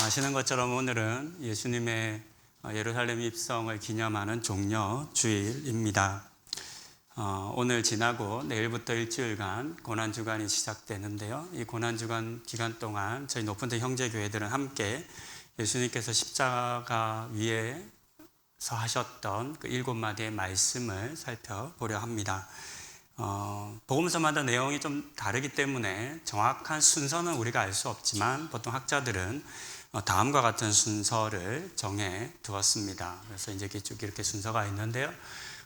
아시는 것처럼 오늘은 예수님의 예루살렘 입성을 기념하는 종려 주일입니다. 오늘 지나고 내일부터 일주일간 고난주간이 시작되는데요. 이 고난주간 기간 동안 저희 높은데 형제교회들은 함께 예수님께서 십자가 위에서 하셨던 그 7마디의 말씀을 살펴보려 합니다. 복음서마다 내용이 좀 다르기 때문에 정확한 순서는 우리가 알 수 없지만 보통 학자들은 다음과 같은 순서를 정해 두었습니다. 그래서 이제 쭉 이렇게 순서가 있는데요.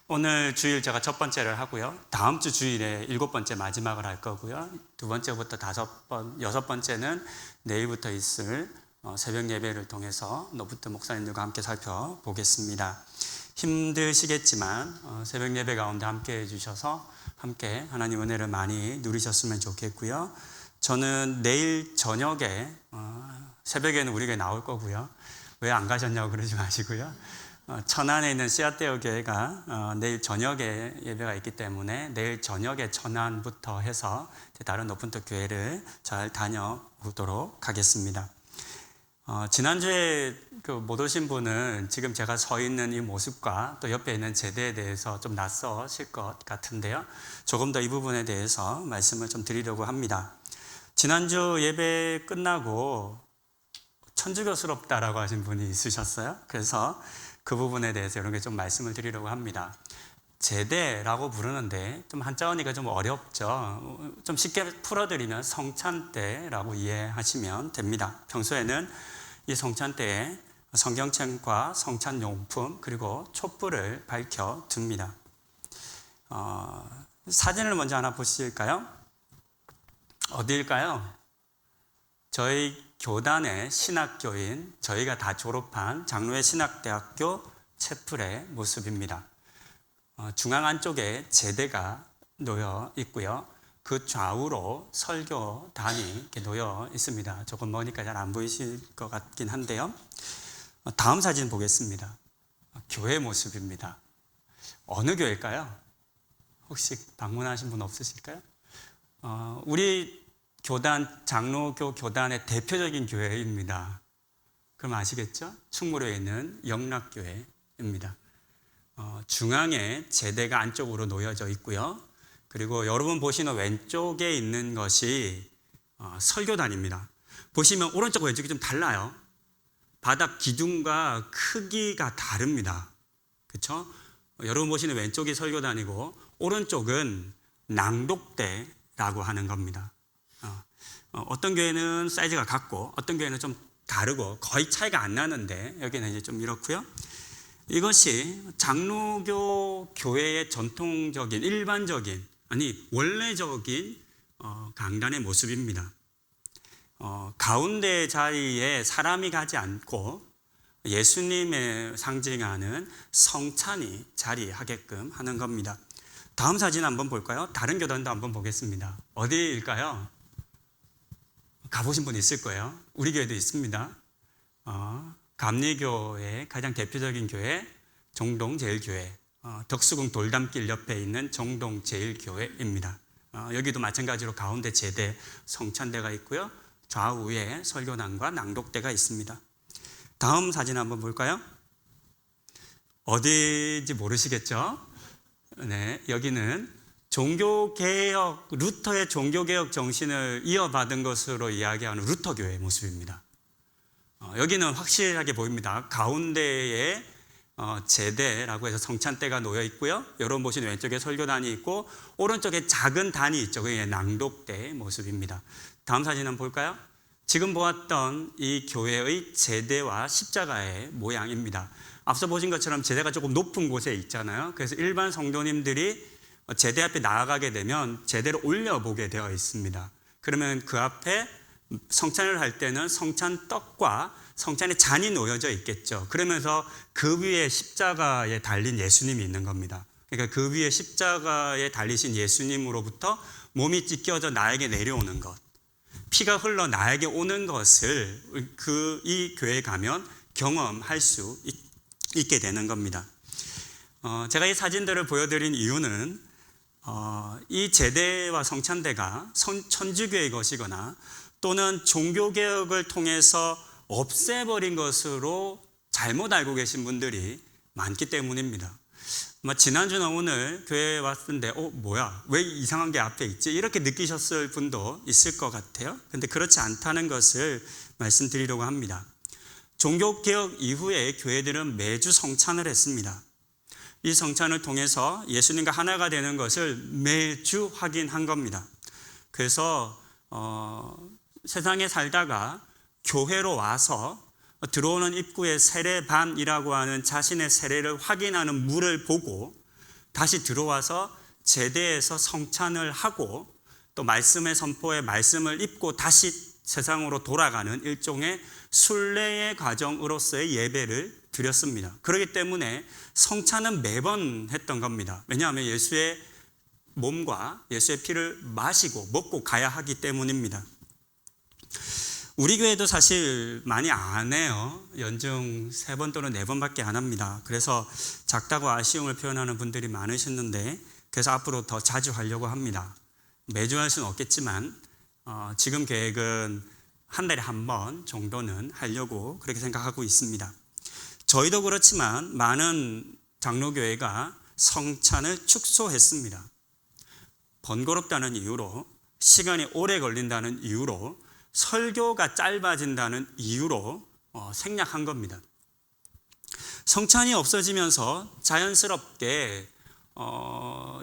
오늘 주일 제가 첫 번째를 하고요. 다음 주 주일에 7번째 마지막을 할 거고요. 두 번째부터 여섯 번째는 내일부터 있을 새벽 예배를 통해서 노부트 목사님들과 함께 살펴보겠습니다. 힘드시겠지만 새벽 예배 가운데 함께 해주셔서 함께 하나님 은혜를 많이 누리셨으면 좋겠고요. 저는 내일 저녁에 새벽에는 우리 교회 나올 거고요. 왜 안 가셨냐고 그러지 마시고요. 천안에 있는 씨앗대어 교회가 내일 저녁에 예배가 있기 때문에 내일 저녁에 천안부터 해서 다른 오픈터 교회를 잘 다녀오도록 하겠습니다. 지난주에 못 오신 분은 지금 제가 서 있는 이 모습과 또 옆에 있는 제대에 대해서 좀 낯서실 것 같은데요. 조금 더 이 부분에 대해서 말씀을 좀 드리려고 합니다. 지난주 예배 끝나고 천주교스럽다라고 하신 분이 있으셨어요. 그래서 그 부분에 대해서 이런 게 좀 말씀을 드리려고 합니다. 제대라고 부르는데 좀 한자어니까 좀 어렵죠. 좀 쉽게 풀어드리면 성찬때라고 이해하시면 됩니다. 평소에는 이 성찬때에 성경책과 성찬용품 그리고 촛불을 밝혀둡니다. 사진을 먼저 하나 보실까요? 어디일까요? 저희 교단의 신학교인 저희가 다 졸업한 장로회 신학대학교 채플의 모습입니다. 중앙 안쪽에 제대가 놓여 있고요. 그 좌우로 설교단이 이렇게 놓여 있습니다. 조금 머니까 잘 안 보이실 것 같긴 한데요. 다음 사진 보겠습니다. 교회 모습입니다. 어느 교회일까요? 혹시 방문하신 분 없으실까요? 우리 교단, 장로교 교단의 대표적인 교회입니다. 그럼 아시겠죠? 충무로에 있는 영락교회입니다. 중앙에 제대가 안쪽으로 놓여져 있고요. 그리고 여러분 보시는 왼쪽에 있는 것이 설교단입니다. 보시면 오른쪽 왼쪽이 좀 달라요. 바닥 기둥과 크기가 다릅니다. 그렇죠? 여러분 보시는 왼쪽이 설교단이고 오른쪽은 낭독대라고 하는 겁니다. 어떤 교회는 사이즈가 같고 어떤 교회는 좀 다르고 거의 차이가 안 나는데 여기는 이제 좀 이렇고요. 이것이 장로교 교회의 전통적인 일반적인 원래적인 강단의 모습입니다. 가운데 자리에 사람이 가지 않고 예수님의 상징하는 성찬이 자리하게끔 하는 겁니다. 다음 사진 한번 볼까요? 다른 교단도 한번 보겠습니다. 어디일까요? 가보신 분 있을 거예요. 우리 교회도 있습니다. 감리교의 가장 대표적인 교회 종동제일교회, 덕수궁 돌담길 옆에 있는 종동제일교회입니다. 여기도 마찬가지로 가운데 제대 성찬대가 있고요. 좌우에 설교단과 낭독대가 있습니다. 다음 사진 한번 볼까요? 어디인지 모르시겠죠? 네, 여기는 종교개혁, 루터의 종교개혁 정신을 이어받은 것으로 이야기하는 루터교회의 모습입니다. 여기는 확실하게 보입니다. 가운데에 제대라고 해서 성찬대가 놓여 있고요. 여러분 보시는 왼쪽에 설교단이 있고 오른쪽에 작은 단이 있죠. 그게 낭독대의 모습입니다. 다음 사진 한번 볼까요? 지금 보았던 이 교회의 제대와 십자가의 모양입니다. 앞서 보신 것처럼 제대가 조금 높은 곳에 있잖아요. 그래서 일반 성도님들이 제대 앞에 나아가게 되면 제대를 올려보게 되어 있습니다. 그러면 그 앞에 성찬을 할 때는 성찬떡과 성찬의 잔이 놓여져 있겠죠. 그러면서 그 위에 십자가에 달린 예수님이 있는 겁니다. 그러니까 그 위에 십자가에 달리신 예수님으로부터 몸이 찢겨져 나에게 내려오는 것, 피가 흘러 나에게 오는 것을 이 교회에 가면 경험할 수 있게 되는 겁니다. 제가 이 사진들을 보여드린 이유는 이 제대와 성찬대가 천주교의 것이거나 또는 종교개혁을 통해서 없애버린 것으로 잘못 알고 계신 분들이 많기 때문입니다. 지난주나 오늘 교회에 왔는데 뭐야 왜 이상한 게 앞에 있지? 이렇게 느끼셨을 분도 있을 것 같아요. 근데 그렇지 않다는 것을 말씀드리려고 합니다. 종교개혁 이후에 교회들은 매주 성찬을 했습니다. 이 성찬을 통해서 예수님과 하나가 되는 것을 매주 확인한 겁니다. 그래서 세상에 살다가 교회로 와서 들어오는 입구에 세례반이라고 하는 자신의 세례를 확인하는 물을 보고 다시 들어와서 제대에서 성찬을 하고 또 말씀의 선포에 말씀을 입고 다시 세상으로 돌아가는 일종의 순례의 과정으로서의 예배를 드렸습니다. 그렇기 때문에 성찬은 매번 했던 겁니다. 왜냐하면 예수의 몸과 예수의 피를 마시고 먹고 가야 하기 때문입니다. 우리 교회도 사실 많이 안 해요. 연중 3번 또는 4번밖에 안 합니다. 그래서 작다고 아쉬움을 표현하는 분들이 많으셨는데 그래서 앞으로 더 자주 하려고 합니다. 매주 할 수는 없겠지만 지금 계획은 한 달에 한 번 정도는 하려고 그렇게 생각하고 있습니다. 저희도 그렇지만 많은 장로교회가 성찬을 축소했습니다. 번거롭다는 이유로, 시간이 오래 걸린다는 이유로, 설교가 짧아진다는 이유로 생략한 겁니다. 성찬이 없어지면서 자연스럽게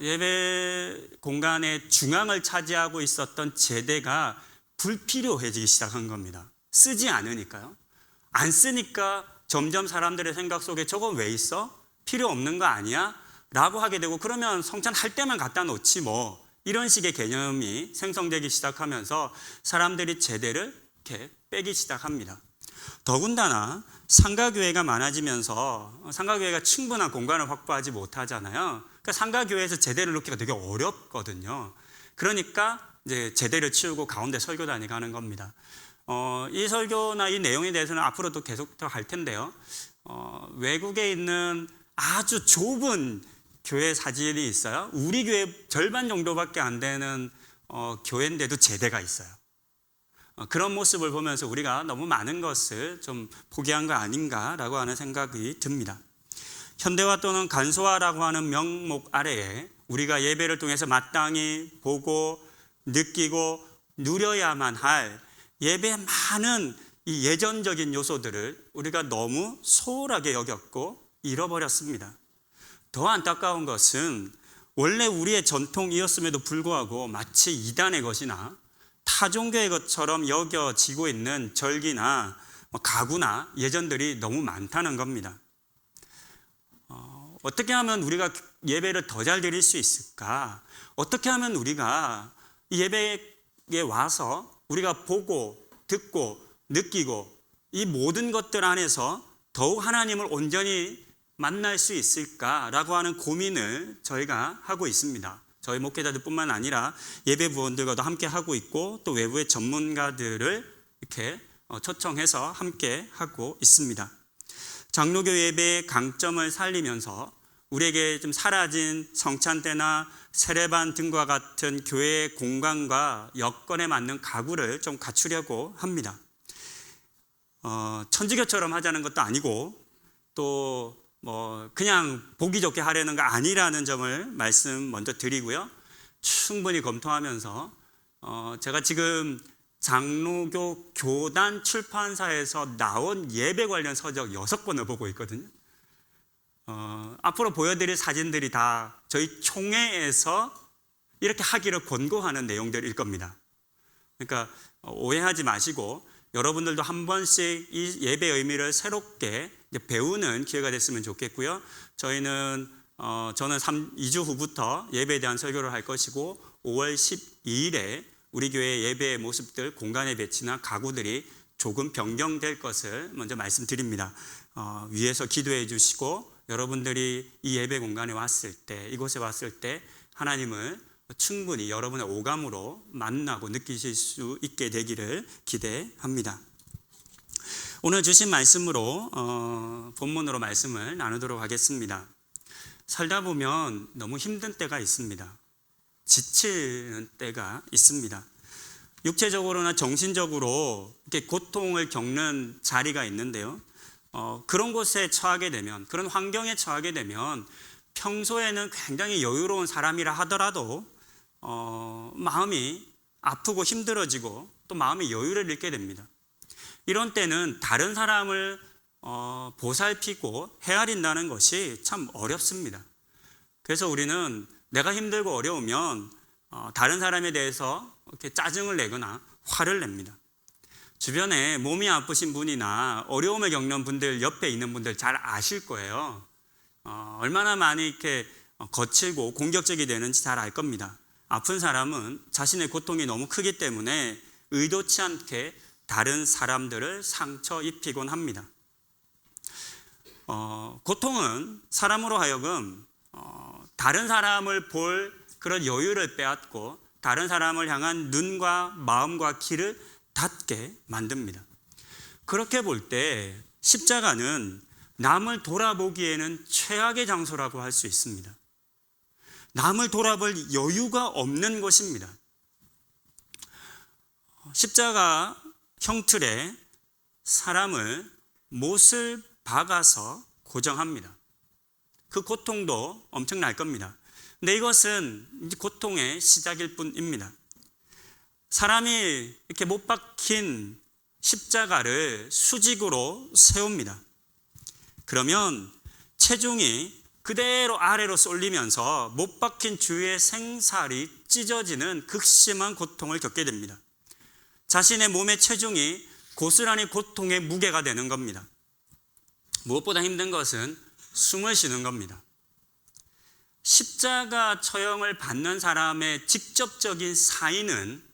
예배 공간의 중앙을 차지하고 있었던 제대가 불필요해지기 시작한 겁니다. 쓰지 않으니까요. 안 쓰니까 점점 사람들의 생각 속에 저건 왜 있어? 필요 없는 거 아니야? 라고 하게 되고 그러면 성찬 할 때만 갖다 놓지 뭐 이런 식의 개념이 생성되기 시작하면서 사람들이 제대를 이렇게 빼기 시작합니다. 더군다나 상가교회가 많아지면서 상가교회가 충분한 공간을 확보하지 못하잖아요. 그러니까 상가교회에서 제대를 놓기가 되게 어렵거든요. 그러니까 이제 제대를 치우고 가운데 설교단이 가는 겁니다. 이 설교나 이 내용에 대해서는 앞으로도 계속 더 할 텐데요. 외국에 있는 아주 좁은 교회 사진이 있어요. 우리 교회 절반 정도밖에 안 되는 교회인데도 제대가 있어요. 그런 모습을 보면서 우리가 너무 많은 것을 좀 포기한 거 아닌가라고 하는 생각이 듭니다. 현대화 또는 간소화라고 하는 명목 아래에 우리가 예배를 통해서 마땅히 보고 느끼고 누려야만 할 예배의 많은 이 예전적인 요소들을 우리가 너무 소홀하게 여겼고 잃어버렸습니다. 더 안타까운 것은 원래 우리의 전통이었음에도 불구하고 마치 이단의 것이나 타종교의 것처럼 여겨지고 있는 절기나 가구나 예전들이 너무 많다는 겁니다. 어떻게 하면 우리가 예배를 더 잘 드릴 수 있을까? 어떻게 하면 우리가 이 예배에 와서 우리가 보고 듣고 느끼고 이 모든 것들 안에서 더욱 하나님을 온전히 만날 수 있을까라고 하는 고민을 저희가 하고 있습니다. 저희 목회자들뿐만 아니라 예배 부원들과도 함께 하고 있고 또 외부의 전문가들을 이렇게 초청해서 함께 하고 있습니다. 장로교 예배의 강점을 살리면서 우리에게 좀 사라진 성찬 때나 세례반 등과 같은 교회의 공간과 여건에 맞는 가구를 좀 갖추려고 합니다. 천주교처럼 하자는 것도 아니고 또 그냥 보기 좋게 하려는 거 아니라는 점을 말씀 먼저 드리고요. 충분히 검토하면서 제가 지금 장로교 교단 출판사에서 나온 예배 관련 서적 6권을 보고 있거든요. 앞으로 보여드릴 사진들이 다 저희 총회에서 이렇게 하기를 권고하는 내용들일 겁니다. 그러니까 오해하지 마시고 여러분들도 한 번씩 이 예배 의미를 새롭게 배우는 기회가 됐으면 좋겠고요. 저는 2주 후부터 예배에 대한 설교를 할 것이고 5월 12일에 우리 교회 예배의 모습들, 공간의 배치나 가구들이 조금 변경될 것을 먼저 말씀드립니다. 위에서 기도해 주시고 여러분들이 이 예배 공간에 왔을 때, 이곳에 왔을 때 하나님을 충분히 여러분의 오감으로 만나고 느끼실 수 있게 되기를 기대합니다. 오늘 주신 말씀으로 본문으로 말씀을 나누도록 하겠습니다. 살다 보면 너무 힘든 때가 있습니다. 지치는 때가 있습니다. 육체적으로나 정신적으로 이렇게 고통을 겪는 자리가 있는데요. 그런 곳에 처하게 되면, 그런 환경에 처하게 되면 평소에는 굉장히 여유로운 사람이라 하더라도 마음이 아프고 힘들어지고 또 마음의 여유를 잃게 됩니다. 이런 때는 다른 사람을 보살피고 헤아린다는 것이 참 어렵습니다. 그래서 우리는 내가 힘들고 어려우면 다른 사람에 대해서 이렇게 짜증을 내거나 화를 냅니다. 주변에 몸이 아프신 분이나 어려움을 겪는 분들, 옆에 있는 분들 잘 아실 거예요. 얼마나 많이 이렇게 거칠고 공격적이 되는지 잘 알 겁니다. 아픈 사람은 자신의 고통이 너무 크기 때문에 의도치 않게 다른 사람들을 상처 입히곤 합니다. 고통은 사람으로 하여금 다른 사람을 볼 그런 여유를 빼앗고 다른 사람을 향한 눈과 마음과 귀를 닫게 만듭니다. 그렇게 볼 때 십자가는 남을 돌아보기에는 최악의 장소라고 할 수 있습니다. 남을 돌아볼 여유가 없는 곳입니다. 십자가 형틀에 사람을 못을 박아서 고정합니다. 그 고통도 엄청날 겁니다. 근데 이것은 고통의 시작일 뿐입니다. 사람이 이렇게 못 박힌 십자가를 수직으로 세웁니다. 그러면 체중이 그대로 아래로 쏠리면서 못 박힌 주위의 생살이 찢어지는 극심한 고통을 겪게 됩니다. 자신의 몸의 체중이 고스란히 고통의 무게가 되는 겁니다. 무엇보다 힘든 것은 숨을 쉬는 겁니다. 십자가 처형을 받는 사람의 직접적인 사인은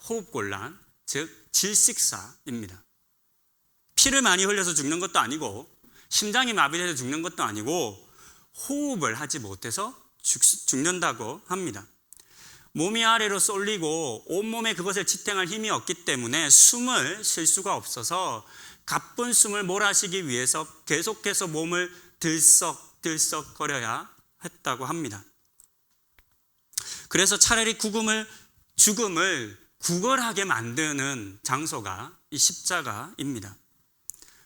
호흡곤란, 즉 질식사입니다. 피를 많이 흘려서 죽는 것도 아니고 심장이 마비돼서 죽는 것도 아니고 호흡을 하지 못해서 죽는다고 합니다. 몸이 아래로 쏠리고 온몸에 그것을 지탱할 힘이 없기 때문에 숨을 쉴 수가 없어서 가쁜 숨을 몰아쉬기 위해서 계속해서 몸을 들썩들썩거려야 했다고 합니다. 그래서 차라리 죽음을 구걸하게 만드는 장소가 이 십자가입니다.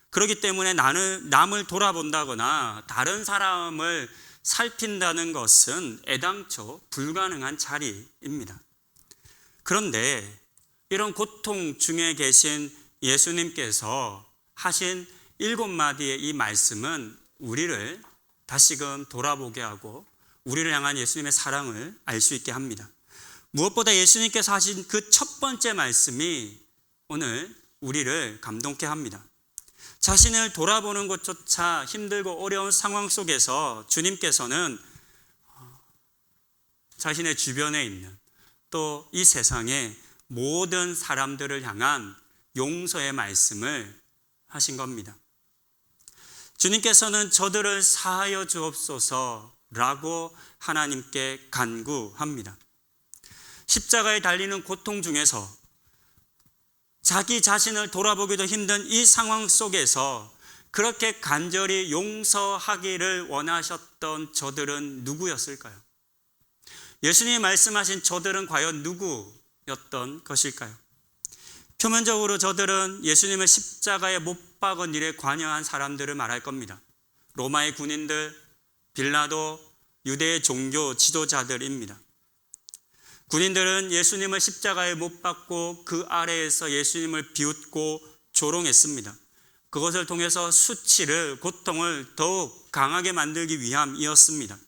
그렇기 때문에 남을 돌아본다거나 다른 사람을 살핀다는 것은 애당초 불가능한 자리입니다. 그런데 이런 고통 중에 계신 예수님께서 하신 7마디의 이 말씀은 우리를 다시금 돌아보게 하고 우리를 향한 예수님의 사랑을 알 수 있게 합니다. 무엇보다 예수님께서 하신 그 첫 번째 말씀이 오늘 우리를 감동케 합니다. 자신을 돌아보는 것조차 힘들고 어려운 상황 속에서 주님께서는 자신의 주변에 있는 또 이 세상의 모든 사람들을 향한 용서의 말씀을 하신 겁니다. 주님께서는 저들을 사하여 주옵소서라고 하나님께 간구합니다. 십자가에 달리는 고통 중에서 자기 자신을 돌아보기도 힘든 이 상황 속에서 그렇게 간절히 용서하기를 원하셨던 저들은 누구였을까요? 예수님이 말씀하신 저들은 과연 누구였던 것일까요? 표면적으로 저들은 예수님을 십자가에 못 박은 일에 관여한 사람들을 말할 겁니다. 로마의 군인들, 빌라도, 유대의 종교 지도자들입니다. 군인들은 예수님을 십자가에 못 박고 그 아래에서 예수님을 비웃고 조롱했습니다. 그것을 통해서 수치를, 고통을 더욱 강하게 만들기 위함이었습니다.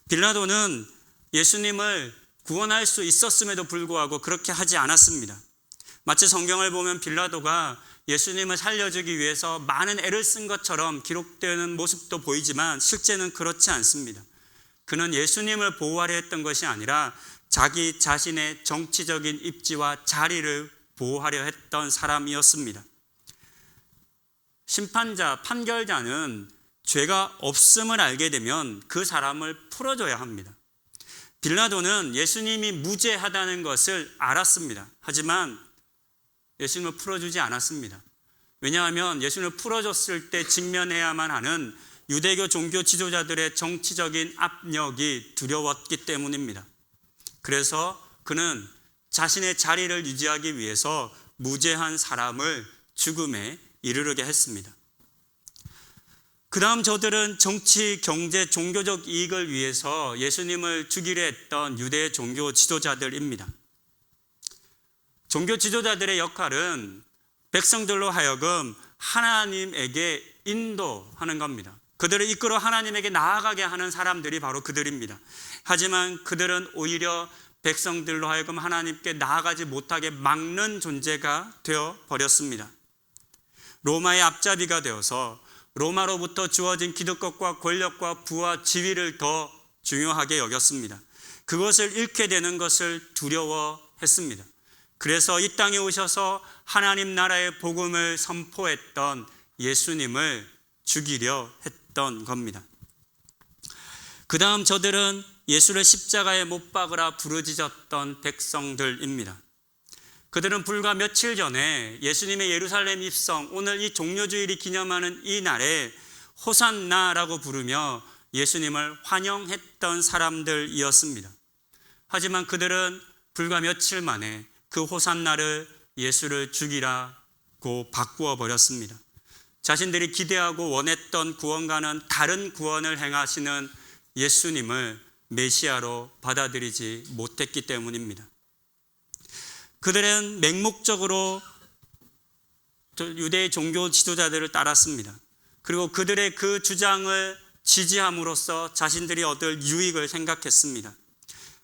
빌라도는 예수님을 구원할 수 있었음에도 불구하고 그렇게 하지 않았습니다. 마치 성경을 보면 빌라도가 예수님을 살려주기 위해서 많은 애를 쓴 것처럼 기록되는 모습도 보이지만 실제는 그렇지 않습니다. 그는 예수님을 보호하려 했던 것이 아니라 자기 자신의 정치적인 입지와 자리를 보호하려 했던 사람이었습니다. 심판자, 판결자는 죄가 없음을 알게 되면 그 사람을 풀어줘야 합니다. 빌라도는 예수님이 무죄하다는 것을 알았습니다. 하지만 예수님을 풀어주지 않았습니다. 왜냐하면 예수님을 풀어줬을 때 직면해야만 하는 유대교 종교 지도자들의 정치적인 압력이 두려웠기 때문입니다. 그래서 그는 자신의 자리를 유지하기 위해서 무죄한 사람을 죽음에 이르르게 했습니다. 그 다음 저들은 정치, 경제, 종교적 이익을 위해서 예수님을 죽이려 했던 유대 종교 지도자들입니다. 종교 지도자들의 역할은 백성들로 하여금 하나님에게 인도하는 겁니다. 그들을 이끌어 하나님에게 나아가게 하는 사람들이 바로 그들입니다. 하지만 그들은 오히려 백성들로 하여금 하나님께 나아가지 못하게 막는 존재가 되어 버렸습니다. 로마의 앞잡이가 되어서 로마로부터 주어진 기득권과 권력과 부와 지위를 더 중요하게 여겼습니다. 그것을 잃게 되는 것을 두려워했습니다. 그래서 이 땅에 오셔서 하나님 나라의 복음을 선포했던 예수님을 죽이려 했던 겁니다. 그 다음 저들은 예수를 십자가에 못 박으라 부르짖었던 백성들입니다. 그들은 불과 며칠 전에 예수님의 예루살렘 입성, 오늘 이 종려주일이 기념하는 이 날에 호산나라고 부르며 예수님을 환영했던 사람들이었습니다. 하지만 그들은 불과 며칠 만에 그 호산나를 예수를 죽이라고 바꾸어 버렸습니다. 자신들이 기대하고 원했던 구원과는 다른 구원을 행하시는 예수님을 메시아로 받아들이지 못했기 때문입니다. 그들은 맹목적으로 유대의 종교 지도자들을 따랐습니다. 그리고 그들의 그 주장을 지지함으로써 자신들이 얻을 유익을 생각했습니다.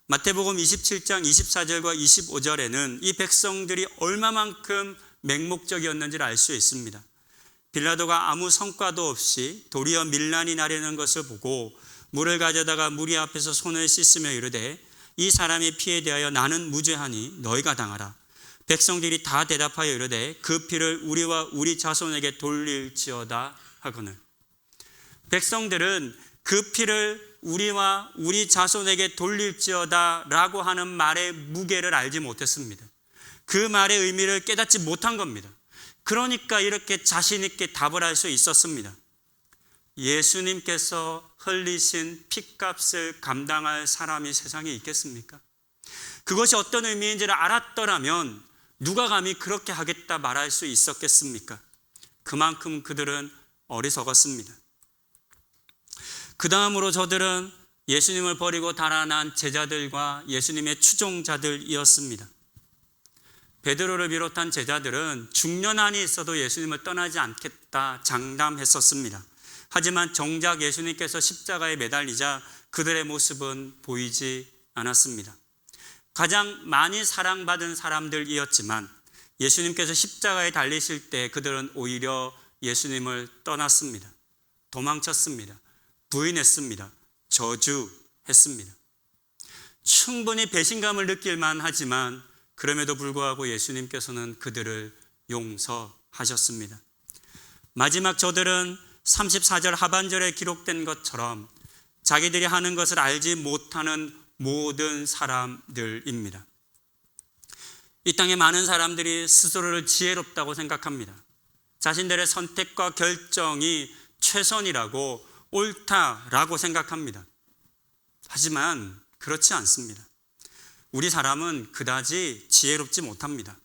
마태복음 27장 24절과 25절에는 이 백성들이 얼마만큼 맹목적이었는지를 알 수 있습니다. 빌라도가 아무 성과도 없이 도리어 밀란이 나려는 것을 보고 물을 가져다가 무리 앞에서 손을 씻으며 이르되 이 사람의 피에 대하여 나는 무죄하니 너희가 당하라. 백성들이 다 대답하여 이르되 그 피를 우리와 우리 자손에게 돌릴지어다 하거늘. 백성들은 그 피를 우리와 우리 자손에게 돌릴지어다 라고 하는 말의 무게를 알지 못했습니다. 그 말의 의미를 깨닫지 못한 겁니다. 그러니까 이렇게 자신 있게 답을 할 수 있었습니다. 예수님께서 흘리신 핏값을 감당할 사람이 세상에 있겠습니까? 그것이 어떤 의미인지를 알았더라면 누가 감히 그렇게 하겠다 말할 수 있었겠습니까? 그만큼 그들은 어리석었습니다. 그 다음으로 저들은 예수님을 버리고 달아난 제자들과 예수님의 추종자들이었습니다. 베드로를 비롯한 제자들은 중년한이 있어도 예수님을 떠나지 않겠다 장담했었습니다. 하지만 정작 예수님께서 십자가에 매달리자 그들의 모습은 보이지 않았습니다. 가장 많이 사랑받은 사람들이었지만 예수님께서 십자가에 달리실 때 그들은 오히려 예수님을 떠났습니다. 도망쳤습니다. 부인했습니다. 저주했습니다. 충분히 배신감을 느낄만 하지만 그럼에도 불구하고 예수님께서는 그들을 용서하셨습니다. 마지막 저들은 34절 하반절에 기록된 것처럼 자기들이 하는 것을 알지 못하는 모든 사람들입니다. 이 땅에 많은 사람들이 스스로를 지혜롭다고 생각합니다. 자신들의 선택과 결정이 최선이라고 옳다라고 생각합니다. 하지만 그렇지 않습니다. 우리 사람은 그다지 지혜롭지 못합니다.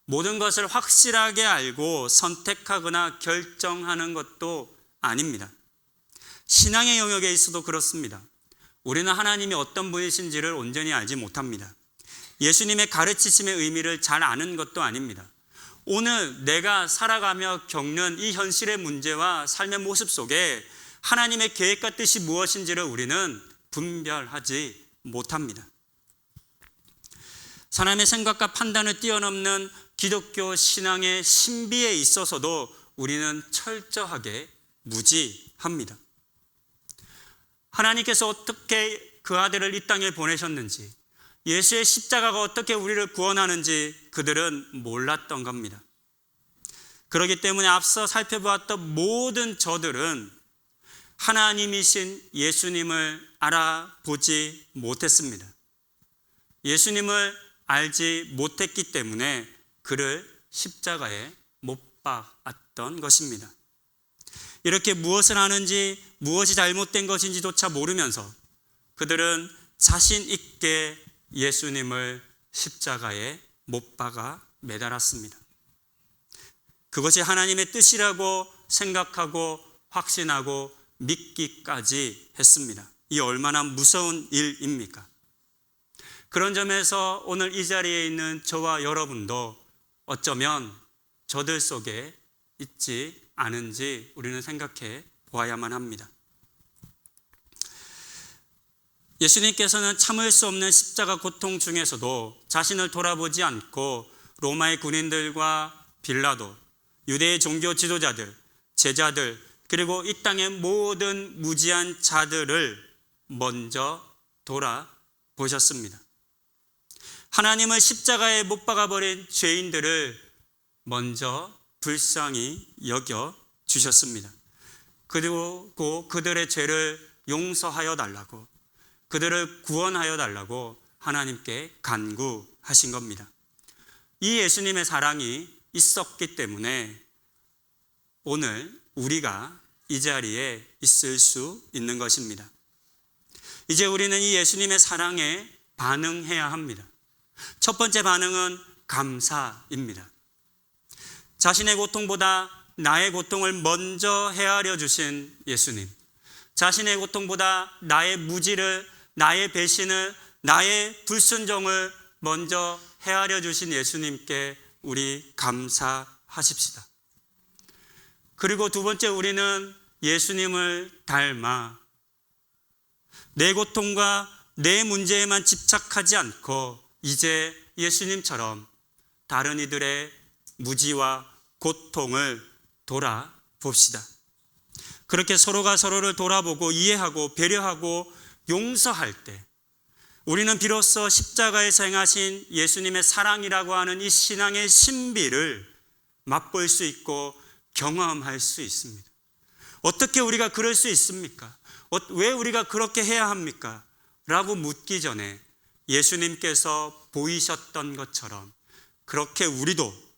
모든 것을 확실하게 알고 선택하거나 결정하는 것도 아닙니다. 신앙의 영역에 있어도 그렇습니다. 우리는 하나님이 어떤 분이신지를 온전히 알지 못합니다. 예수님의 가르치심의 의미를 잘 아는 것도 아닙니다. 오늘 내가 살아가며 겪는 이 현실의 문제와 삶의 모습 속에 하나님의 계획과 뜻이 무엇인지를 우리는 분별하지 못합니다. 사람의 생각과 판단을 뛰어넘는 기독교 신앙의 신비에 있어서도 우리는 철저하게 무지합니다. 하나님께서 어떻게 그 아들을 이 땅에 보내셨는지, 예수의 십자가가 어떻게 우리를 구원하는지 그들은 몰랐던 겁니다. 그렇기 때문에 앞서 살펴보았던 모든 저들은 하나님이신 예수님을 알아보지 못했습니다. 예수님을 알지 못했기 때문에 그를 십자가에 못 박았던 것입니다. 이렇게 무엇을 하는지 무엇이 잘못된 것인지조차 모르면서 그들은 자신 있게 예수님을 십자가에 못 박아 매달았습니다. 그것이 하나님의 뜻이라고 생각하고 확신하고 믿기까지 했습니다. 이 얼마나 무서운 일입니까? 그런 점에서 오늘 이 자리에 있는 저와 여러분도 어쩌면 저들 속에 있지 않은지 우리는 생각해 보아야만 합니다. 예수님께서는 참을 수 없는 십자가 고통 중에서도 자신을 돌아보지 않고 로마의 군인들과 빌라도, 유대의 종교 지도자들, 제자들, 그리고 이 땅의 모든 무지한 자들을 먼저 돌아보셨습니다. 하나님을 십자가에 못 박아버린 죄인들을 먼저 불쌍히 여겨 주셨습니다. 그리고 그들의 죄를 용서하여 달라고, 그들을 구원하여 달라고 하나님께 간구하신 겁니다. 이 예수님의 사랑이 있었기 때문에 오늘 우리가 이 자리에 있을 수 있는 것입니다. 이제 우리는 이 예수님의 사랑에 반응해야 합니다. 첫 번째 반응은 감사입니다. 자신의 고통보다 나의 고통을 먼저 헤아려 주신 예수님, 자신의 고통보다 나의 무지를, 나의 배신을, 나의 불순종을 먼저 헤아려 주신 예수님께 우리 감사하십시다. 그리고 두 번째, 우리는 예수님을 닮아 내 고통과 내 문제에만 집착하지 않고 이제 예수님처럼 다른 이들의 무지와 고통을 돌아봅시다. 그렇게 서로가 서로를 돌아보고 이해하고 배려하고 용서할 때 우리는 비로소 십자가에서 행하신 예수님의 사랑이라고 하는 이 신앙의 신비를 맛볼 수 있고 경험할 수 있습니다. 어떻게 우리가 그럴 수 있습니까? 왜 우리가 그렇게 해야 합니까? 라고 묻기 전에 예수님께서 보이셨던 것처럼 그렇게 우리도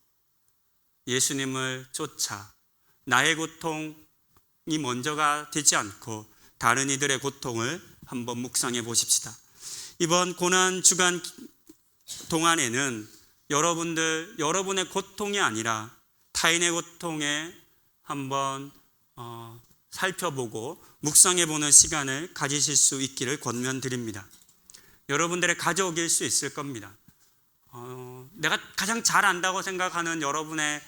예수님을 쫓아 나의 고통이 먼저가 되지 않고 다른 이들의 고통을 한번 묵상해 보십시다. 이번 고난 주간 동안에는 여러분의 고통이 아니라 타인의 고통에 한번 살펴보고 묵상해 보는 시간을 가지실 수 있기를 권면드립니다. 여러분들의 가족일 수 있을 겁니다. 내가 가장 잘 안다고 생각하는 여러분의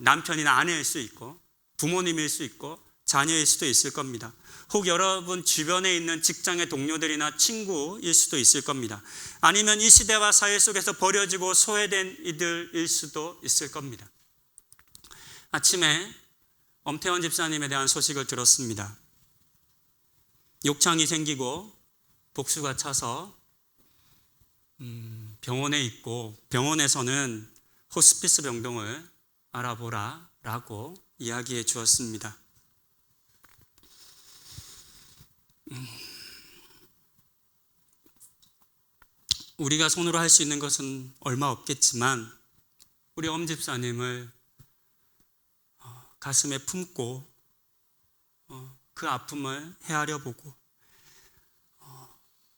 남편이나 아내일 수 있고 부모님일 수 있고 자녀일 수도 있을 겁니다. 혹 여러분 주변에 있는 직장의 동료들이나 친구일 수도 있을 겁니다. 아니면 이 시대와 사회 속에서 버려지고 소외된 이들일 수도 있을 겁니다. 아침에 엄태원 집사님에 대한 소식을 들었습니다. 욕창이 생기고 복수가 차서 병원에 있고 병원에서는 호스피스 병동을 알아보라 라고 이야기해 주었습니다. 우리가 손으로 할 수 있는 것은 얼마 없겠지만 우리 엄 집사님을 가슴에 품고 그 아픔을 헤아려 보고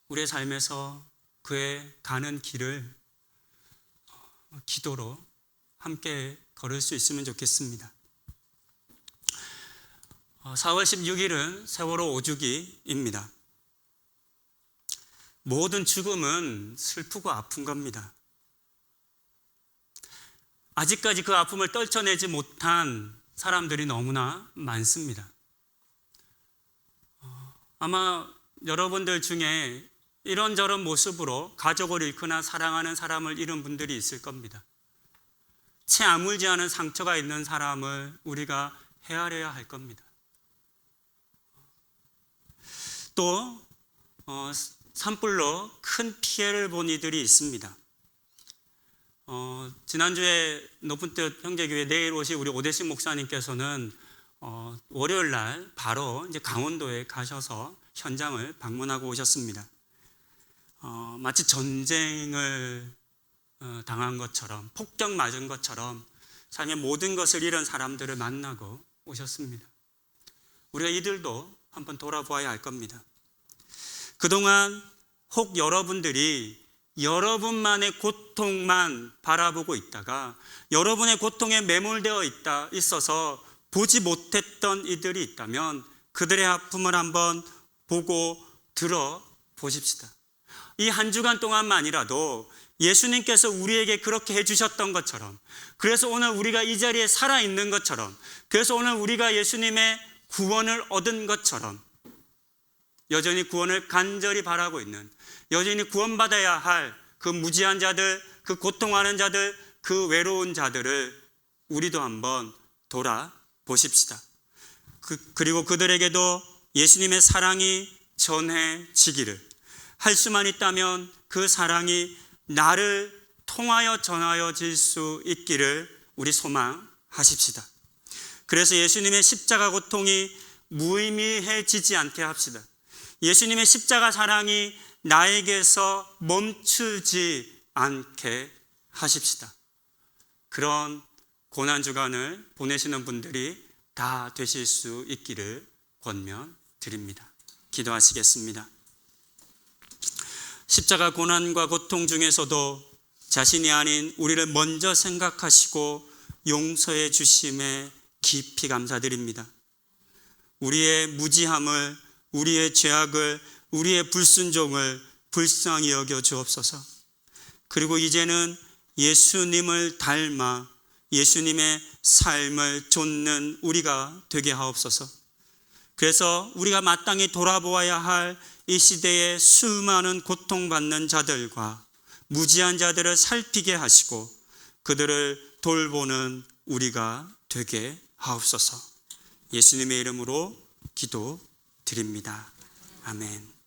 우리의 삶에서 그의 가는 길을 기도로 함께 걸을 수 있으면 좋겠습니다. 4월 16일은 세월호 5주기입니다. 모든 죽음은 슬프고 아픈 겁니다. 아직까지 그 아픔을 떨쳐내지 못한 사람들이 너무나 많습니다. 아마 여러분들 중에 이런저런 모습으로 가족을 잃거나 사랑하는 사람을 잃은 분들이 있을 겁니다. 채 아물지 않은 상처가 있는 사람을 우리가 헤아려야 할 겁니다. 또 산불로 큰 피해를 본 이들이 있습니다. 지난주에 높은 뜻 형제교회 내일 오실 우리 오대식 목사님께서는 월요일 날 바로 이제 강원도에 가셔서 현장을 방문하고 오셨습니다. 마치 전쟁을 당한 것처럼 폭격 맞은 것처럼 삶의 모든 것을 잃은 사람들을 만나고 오셨습니다. 우리가 이들도 한번 돌아보아야 할 겁니다. 그동안 혹 여러분들이 여러분만의 고통만 바라보고 있다가 여러분의 고통에 매몰되어 있어서 보지 못했던 이들이 있다면 그들의 아픔을 한번 보고 들어보십시다. 이 한 주간 동안만이라도 예수님께서 우리에게 그렇게 해주셨던 것처럼, 그래서 오늘 우리가 이 자리에 살아있는 것처럼, 그래서 오늘 우리가 예수님의 구원을 얻은 것처럼 여전히 구원을 간절히 바라고 있는, 여전히 구원받아야 할 그 무지한 자들, 그 고통하는 자들, 그 외로운 자들을 우리도 한번 돌아보십시다. 그리고 그들에게도 예수님의 사랑이 전해지기를, 할 수만 있다면 그 사랑이 나를 통하여 전하여질 수 있기를 우리 소망하십시다. 그래서 예수님의 십자가 고통이 무의미해지지 않게 합시다. 예수님의 십자가 사랑이 나에게서 멈추지 않게 하십시다. 그런 고난주간을 보내시는 분들이 다 되실 수 있기를 권면드립니다. 기도하시겠습니다. 십자가 고난과 고통 중에서도 자신이 아닌 우리를 먼저 생각하시고 용서해 주심에 깊이 감사드립니다. 우리의 무지함을, 우리의 죄악을, 우리의 불순종을 불쌍히 여겨 주옵소서. 그리고 이제는 예수님을 닮아 예수님의 삶을 좇는 우리가 되게 하옵소서. 그래서 우리가 마땅히 돌아보아야 할 이 시대의 수많은 고통받는 자들과 무지한 자들을 살피게 하시고 그들을 돌보는 우리가 되게 하옵소서. 예수님의 이름으로 기도드립니다. 아멘.